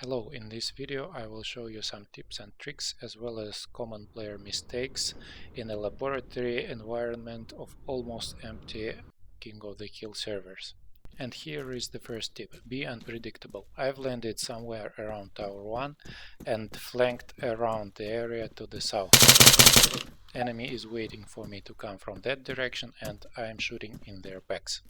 Hello, in this video I will show you some tips and tricks as well as common player mistakes in a laboratory environment of almost empty King of the Hill servers. And here is the first tip: be unpredictable. I've landed somewhere around Tower 1 and flanked around the area to the south. Enemy is waiting for me to come from that direction and I am shooting in their backs.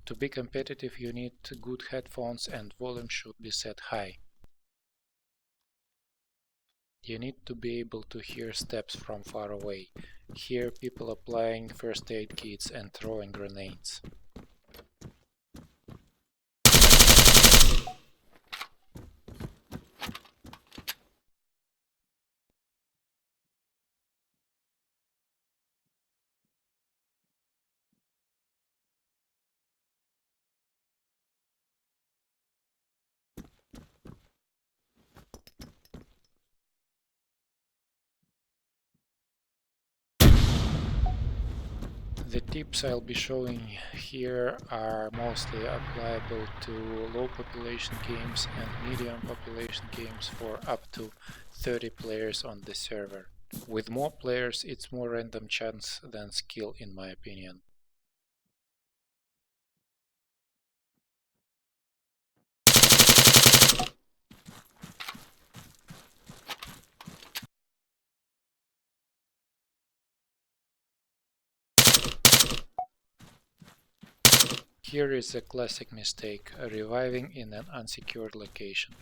To be competitive you need good headphones and volume should be set high. You need to be able to hear steps from far away, hear people applying first aid kits and throwing grenades. The tips I'll be showing here are mostly applicable to low population games and medium population games for up to 30 players on the server. With more players it's more random chance than skill in my opinion. Here is a classic mistake: reviving in an unsecured location.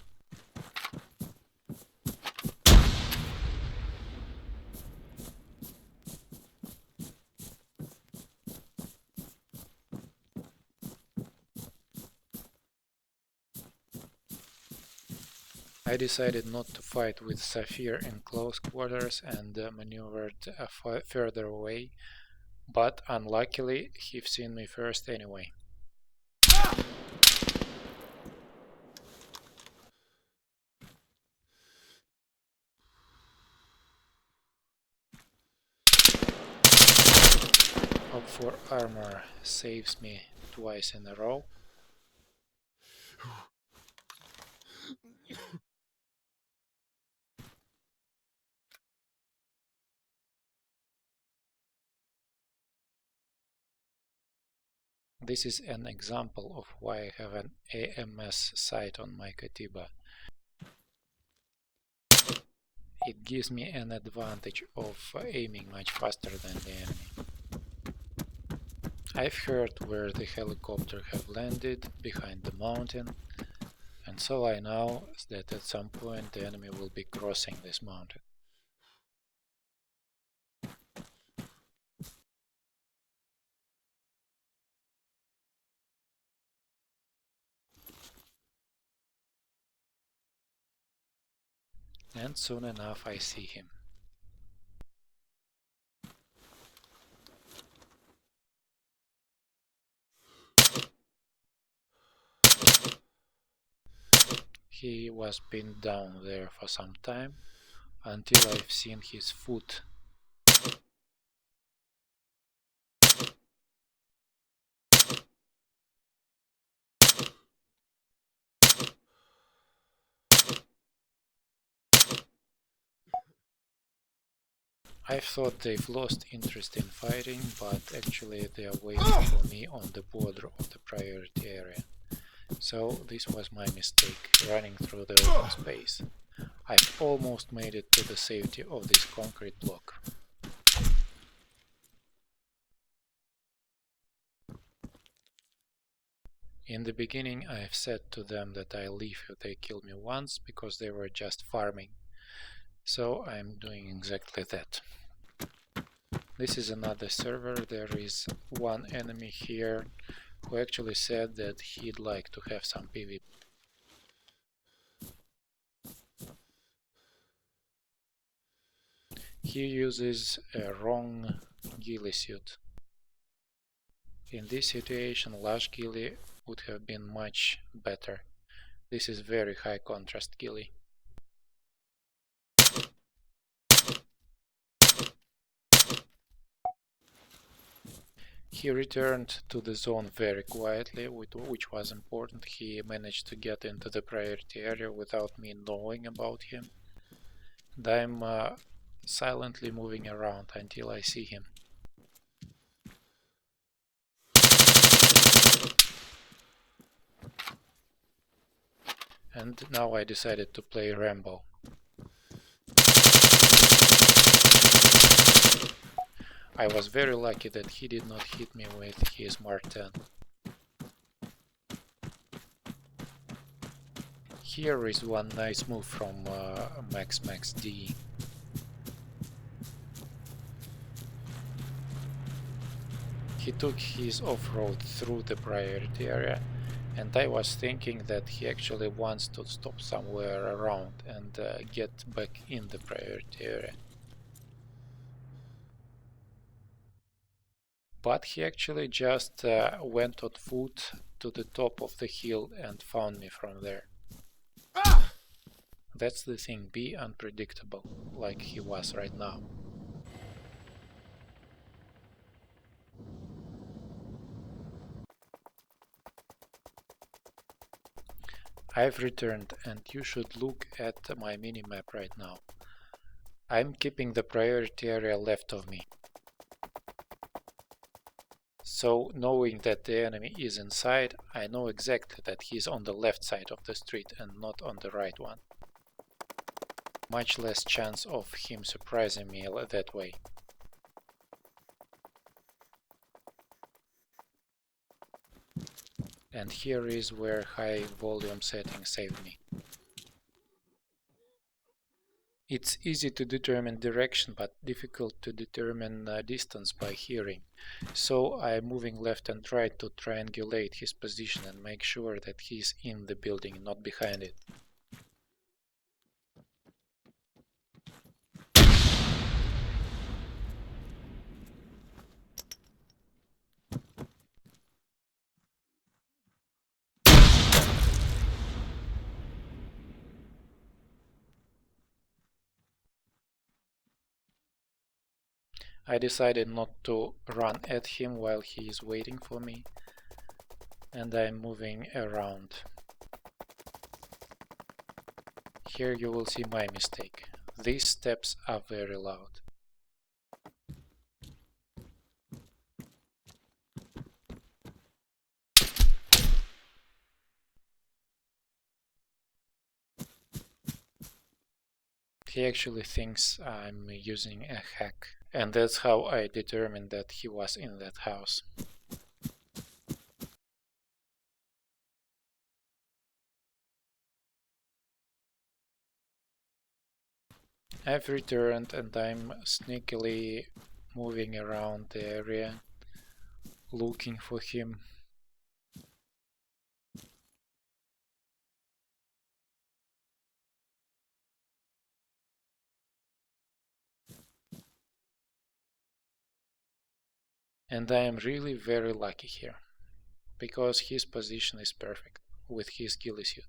I decided not to fight with Saphir in close quarters and maneuvered further away, but unluckily he've seen me first anyway. Hope for armor saves me twice in a row. This is an example of why I have an AMS sight on my Katiba. It gives me an advantage of aiming much faster than the enemy. I've heard where the helicopter have landed, behind the mountain, and so I know that at some point the enemy will be crossing this mountain. And soon enough I see him. He was pinned down there for some time, until I've seen his foot. I thought they've lost interest in fighting, but actually they are waiting for me on the border of the priority area. So this was my mistake, running through the open space. I've almost made it to the safety of this concrete block. In the beginning I've said to them that I'll leave if they kill me once, because they were just farming. So I'm doing exactly that. This is another server. There is one enemy here who actually said that he'd like to have some PvP. He uses a wrong ghillie suit. In this situation, large ghillie would have been much better. This is very high contrast ghillie. He returned to the zone very quietly, which was important. He managed to get into the priority area without me knowing about him. And I'm silently moving around until I see him. And now I decided to play Rambo. I was very lucky that he did not hit me with his Mark 10. Here is one nice move from Max D. He took his off-road through the priority area, and I was thinking that he actually wants to stop somewhere around and get back in the priority area. But he actually just went on foot to the top of the hill and found me from there. That's the thing, be unpredictable, like he was right now. I've returned and you should look at my minimap right now. I'm keeping the priority area left of me. So, knowing that the enemy is inside, I know exactly that he's on the left side of the street and not on the right one. Much less chance of him surprising me that way. And here is where high volume setting saved me. It's easy to determine direction, but difficult to determine distance by hearing. So I'm moving left and right to triangulate his position and make sure that he's in the building, not behind it. I decided not to run at him while he is waiting for me, and I'm moving around. Here you will see my mistake. These steps are very loud. He actually thinks I'm using a hack, and that's how I determined that he was in that house. I've returned and I'm sneakily moving around the area, looking for him. And I am really very lucky here, because his position is perfect with his ghillie suit.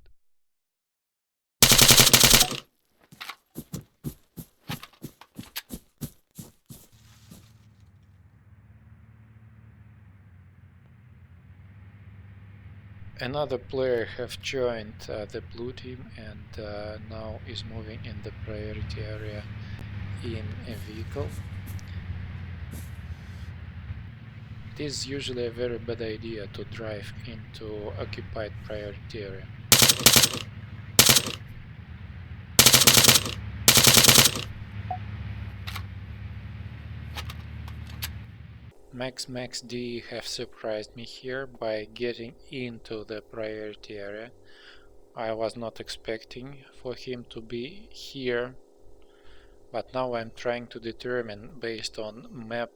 Another player have joined the blue team and now is moving in the priority area in a vehicle. It is usually a very bad idea to drive into occupied priority area. Max D have surprised me here by getting into the priority area. I was not expecting for him to be here, but now I'm trying to determine based on map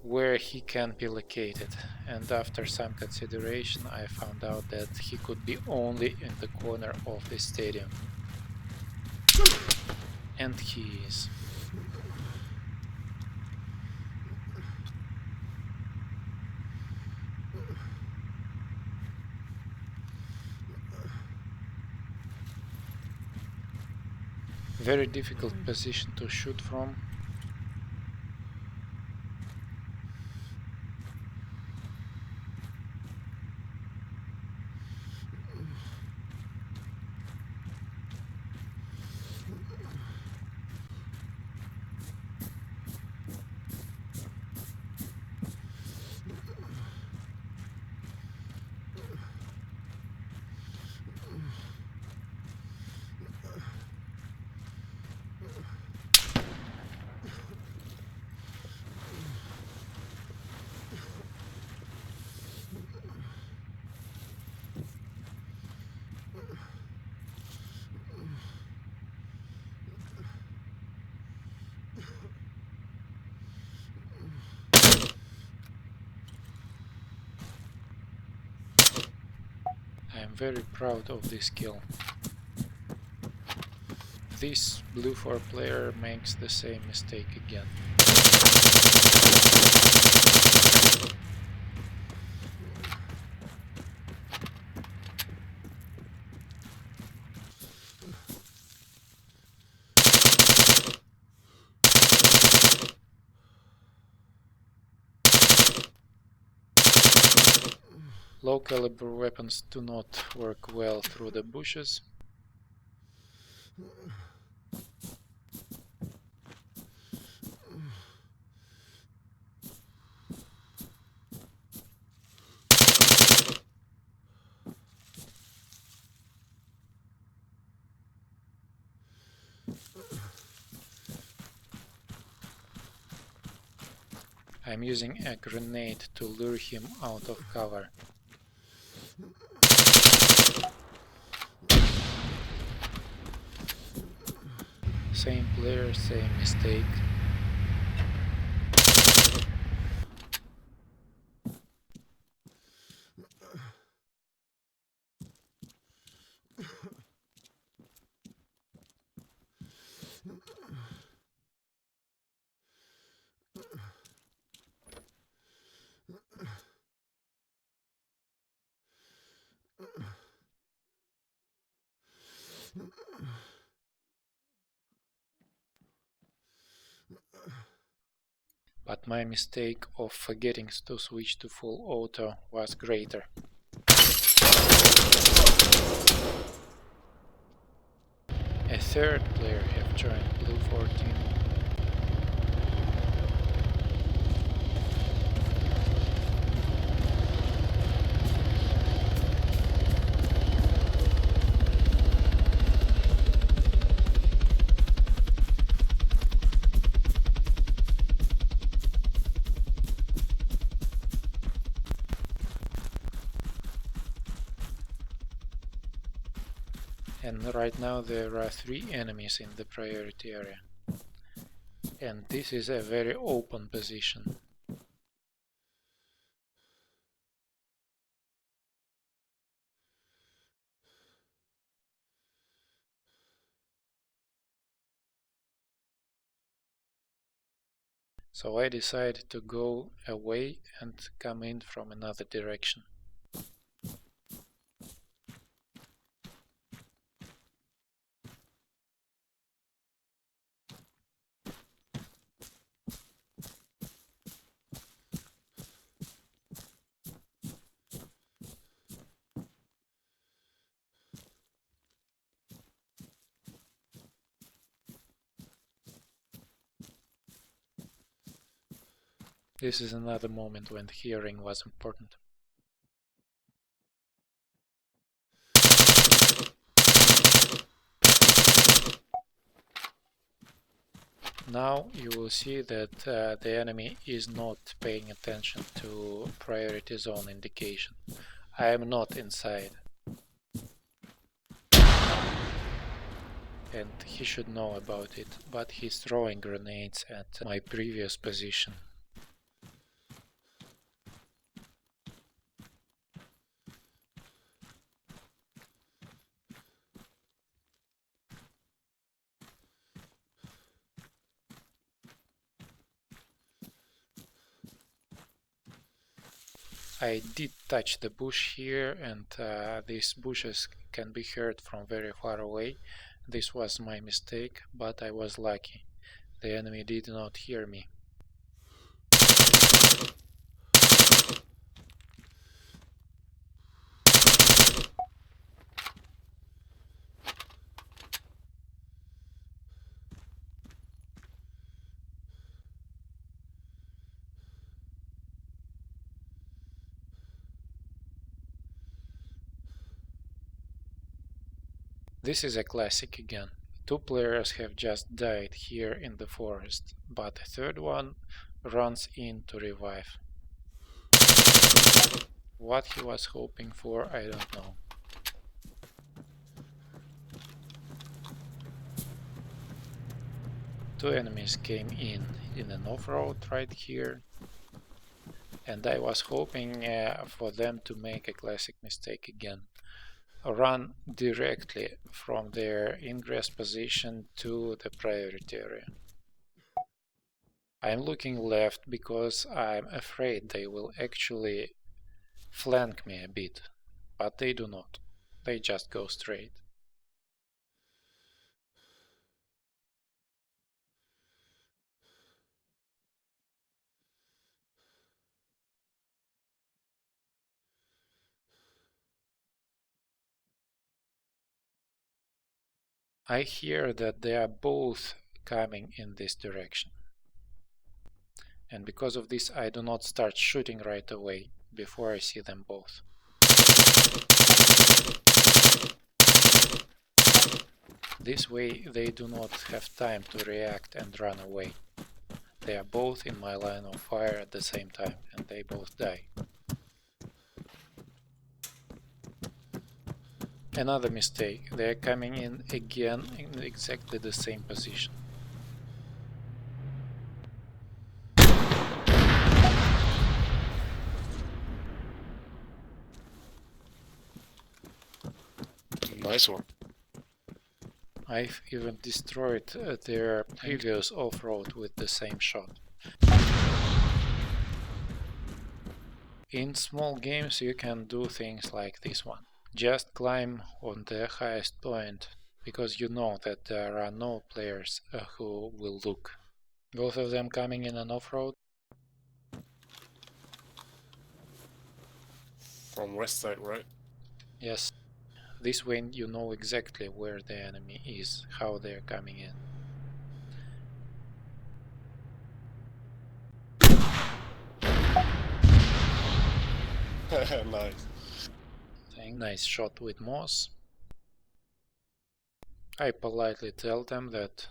where he can be located, and after some consideration I found out that he could be only in the corner of the stadium. And he is. Very difficult position to shoot from. I'm very proud of this kill. This blue 4 player makes the same mistake again. Low caliber weapons do not work well through the bushes. I'm using a grenade to lure him out of cover. Same player, same mistake. But my mistake of forgetting to switch to full auto was greater. A third player have joined blue 14. And right now there are 3 enemies in the priority area. And this is a very open position. So I decided to go away and come in from another direction. This is another moment when hearing was important. Now you will see that the enemy is not paying attention to priority zone indication. I am not inside. And he should know about it, but he's throwing grenades at my previous position. I did touch the bush here, and these bushes can be heard from very far away. This was my mistake, but I was lucky. The enemy did not hear me. This is a classic again. 2 players have just died here in the forest, but a third one runs in to revive. What he was hoping for, I don't know. Two enemies came in an off-road right here, and I was hoping for them to make a classic mistake again. run directly from their ingress position to the priority area. I'm looking left because I'm afraid they will actually flank me a bit, but they do not. They just go straight. I hear that they are both coming in this direction. And because of this I do not start shooting right away before I see them both. This way they do not have time to react and run away. They are both in my line of fire at the same time and they both die. Another mistake, they are coming in again in exactly the same position. Nice one. I've even destroyed their previous off-road with the same shot. In small games you can do things like this one. Just climb on the highest point, because you know that there are no players who will look. Both of them coming in an off-road. From west side, right? Yes. This way you know exactly where the enemy is, how they are coming in. Nice. Nice shot with Moss. I politely tell them that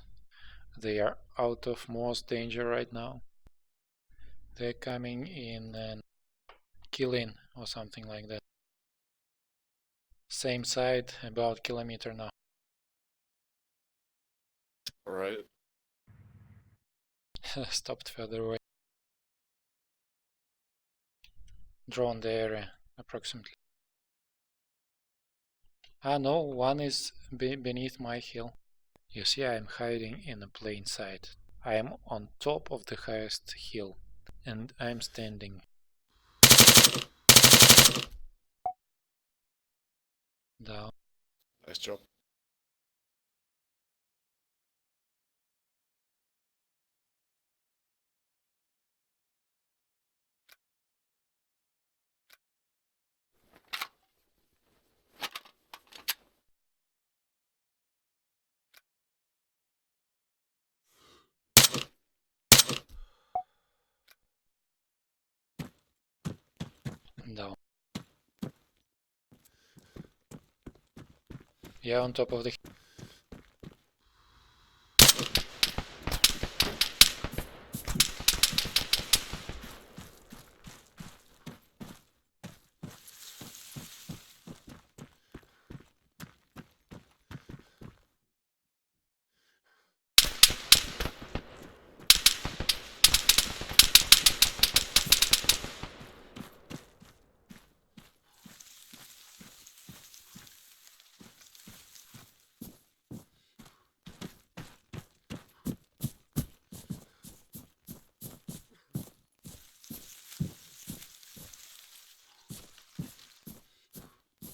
they are out of Moss danger right now. They're coming in and killing or something like that. Same side, about kilometer now. Alright. Stopped further away. Drawn the area approximately. Ah no, one is beneath my hill. You see, I am hiding in a plain sight. I am on top of the highest hill and I am standing. Down. Nice job. Down. Yeah, on top of the hill.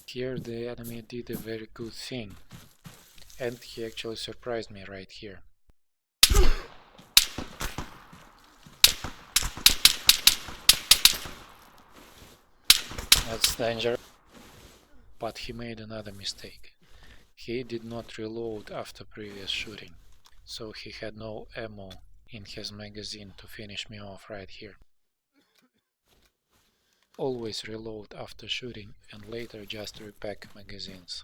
Here the enemy did a very good thing, and he actually surprised me right here. That's dangerous. But he made another mistake. He did not reload after previous shooting, so he had no ammo in his magazine to finish me off right here. Always reload after shooting and later just repack magazines.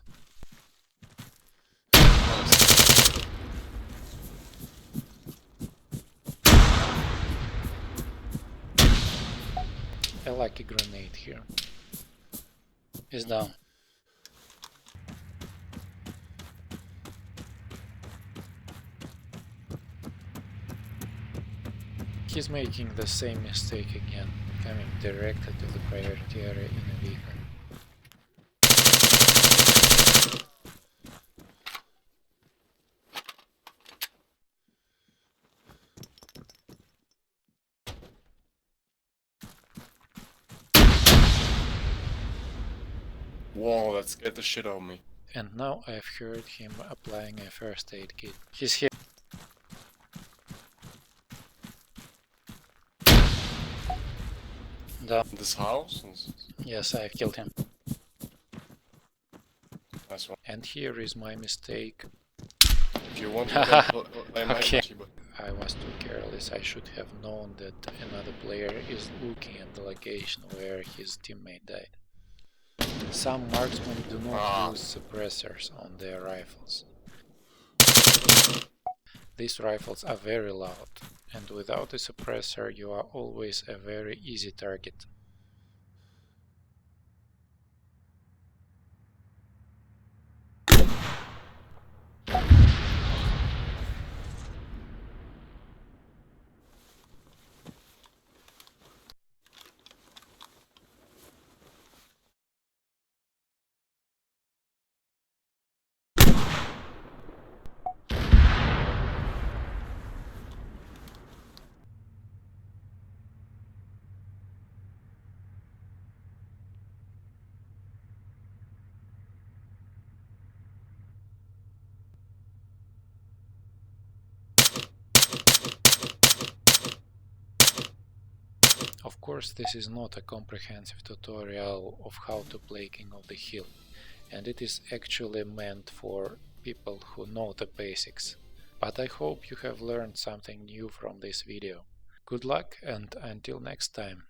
A lucky grenade here. He's down. He's making the same mistake again, coming directly to the priority area in a vehicle. Whoa, that scared the shit out of me. And now I've heard him applying a first aid kit. He's here. Down. This house? Yes, I've killed him. Nice one. And here is my mistake. If you want, you can play my Okay. but I was too careless. I should have known that another player is looking at the location where his teammate died. Some marksmen do not use suppressors on their rifles. These rifles are very loud, and without a suppressor you are always a very easy target. Of course, this is not a comprehensive tutorial of how to play King of the Hill, and it is actually meant for people who know the basics. But I hope you have learned something new from this video. Good luck, and until next time.